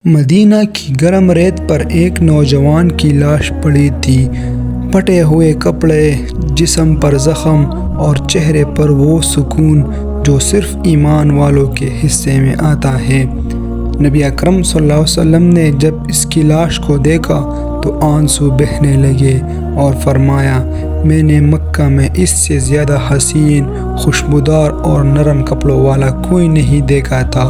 مدینہ کی گرم ریت پر ایک نوجوان کی لاش پڑی تھی۔ پھٹے ہوئے کپڑے، جسم پر زخم اور چہرے پر وہ سکون جو صرف ایمان والوں کے حصے میں آتا ہے۔ نبی اکرم صلی اللہ علیہ وسلم نے جب اس کی لاش کو دیکھا تو آنسو بہنے لگے اور فرمایا، میں نے مکہ میں اس سے زیادہ حسین، خوشبودار اور نرم کپڑوں والا کوئی نہیں دیکھا تھا۔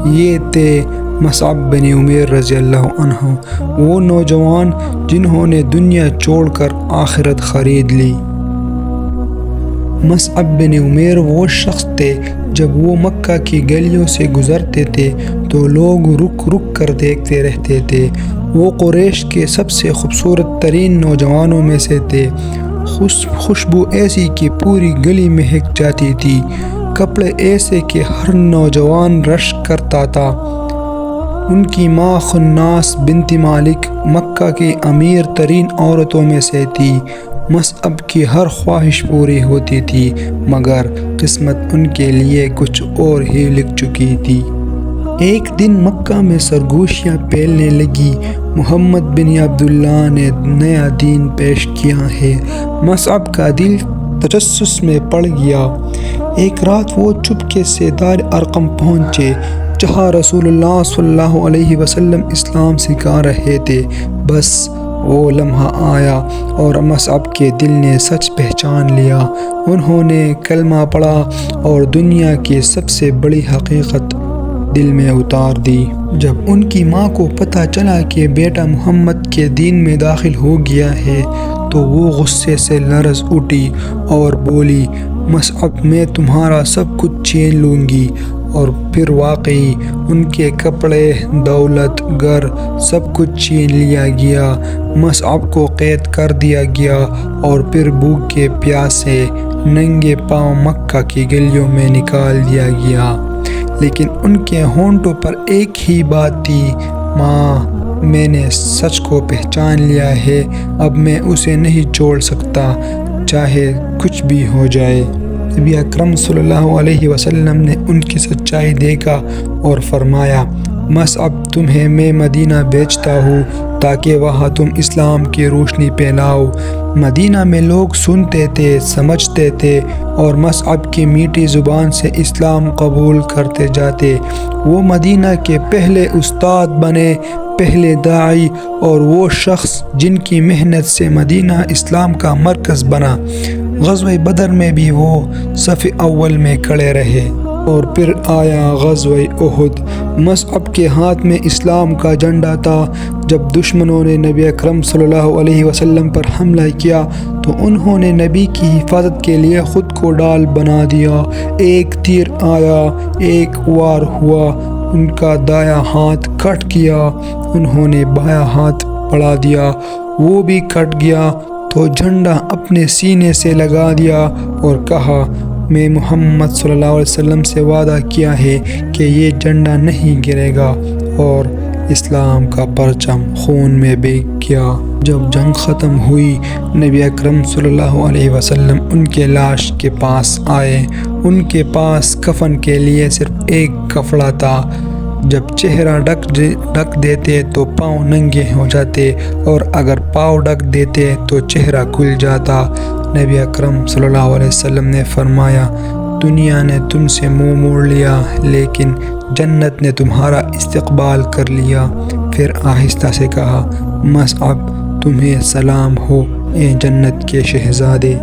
یہ تھے مصعب بن عمیر رضی اللہ عنہ، وہ نوجوان جنہوں نے دنیا چھوڑ کر آخرت خرید لی۔ مصعب بن عمیر وہ شخص تھے جب وہ مکہ کی گلیوں سے گزرتے تھے تو لوگ رک رک کر دیکھتے رہتے تھے۔ وہ قریش کے سب سے خوبصورت ترین نوجوانوں میں سے تھے۔ خوشبو ایسی کہ پوری گلی مہک جاتی تھی، کپڑے ایسے کہ ہر نوجوان رشک کرتا تھا۔ ان کی ماں خناس بنت مالک مکہ کی امیر ترین عورتوں میں سے تھی۔ مصعب کی ہر خواہش پوری ہوتی تھی، مگر قسمت ان کے لیے کچھ اور ہی لکھ چکی تھی۔ ایک دن مکہ میں سرگوشیاں پھیلنے لگی۔ محمد بن عبداللہ نے نیا دین پیش کیا ہے۔ مصعب کا دل تجسس میں پڑ گیا۔ ایک رات وہ چپکے سے دار ارقم پہنچے، جہاں رسول اللہ صلی اللہ علیہ وسلم اسلام سکھا رہے تھے۔ بس وہ لمحہ آیا اور مصعب کے دل نے سچ پہچان لیا۔ انہوں نے کلمہ پڑھا اور دنیا کی سب سے بڑی حقیقت دل میں اتار دی۔ جب ان کی ماں کو پتہ چلا کہ بیٹا محمد کے دین میں داخل ہو گیا ہے تو وہ غصے سے لرز اٹھی اور بولی، مصعب میں تمہارا سب کچھ چھین لوں گی۔ اور پھر واقعی ان کے کپڑے، دولت، گھر سب کچھ چھین لیا گیا۔ مصعب کو قید کر دیا گیا اور پھر بھوکے پیاسے ننگے پاؤں مکہ کی گلیوں میں نکال دیا گیا۔ لیکن ان کے ہونٹوں پر ایک ہی بات تھی، ماں میں نے سچ کو پہچان لیا ہے، اب میں اسے نہیں چھوڑ سکتا، چاہے کچھ بھی ہو جائے۔ نبی اکرم صلی اللہ علیہ وسلم نے ان کی سچائی دیکھا اور فرمایا، مصعب تمہیں میں مدینہ بھیجتا ہوں تاکہ وہاں تم اسلام کی روشنی پھیلاؤ۔ مدینہ میں لوگ سنتے تھے، سمجھتے تھے اور مصعب کی میٹھی زبان سے اسلام قبول کرتے جاتے۔ وہ مدینہ کے پہلے استاد بنے، پہلے داعی اور وہ شخص جن کی محنت سے مدینہ اسلام کا مرکز بنا۔ غزوہ بدر میں بھی وہ صف اول میں کھڑے رہے۔ اور پھر آیا غزوہ احد۔ مصعب کے ہاتھ میں اسلام کا جھنڈا تھا۔ جب دشمنوں نے نبی اکرم صلی اللہ علیہ وسلم پر حملہ کیا تو انہوں نے نبی کی حفاظت کے لیے خود کو ڈال بنا دیا۔ ایک تیر آیا، ایک وار ہوا، ان کا دایاں ہاتھ کٹ گیا، انہوں نے بایاں ہاتھ بڑھا دیا، وہ بھی کٹ گیا تو جھنڈا اپنے سینے سے لگا دیا اور کہا، میں محمد صلی اللہ علیہ وسلم سے وعدہ کیا ہے کہ یہ جھنڈا نہیں گرے گا، اور اسلام کا پرچم خون میں بہہ گیا۔ جب جنگ ختم ہوئی، نبی اکرم صلی اللہ علیہ وسلم ان کے لاش کے پاس آئے۔ ان کے پاس کفن کے لیے صرف ایک کپڑا تھا۔ جب چہرہ ڈھک دیتے تو پاؤں ننگے ہو جاتے، اور اگر پاؤں ڈھک دیتے تو چہرہ کھل جاتا۔ نبی اکرم صلی اللہ علیہ وسلم نے فرمایا، دنیا نے تم سے منہ موڑ لیا لیکن جنت نے تمہارا استقبال کر لیا۔ پھر آہستہ سے کہا، مصعب تمہیں سلام ہو اے جنت کے شہزادے۔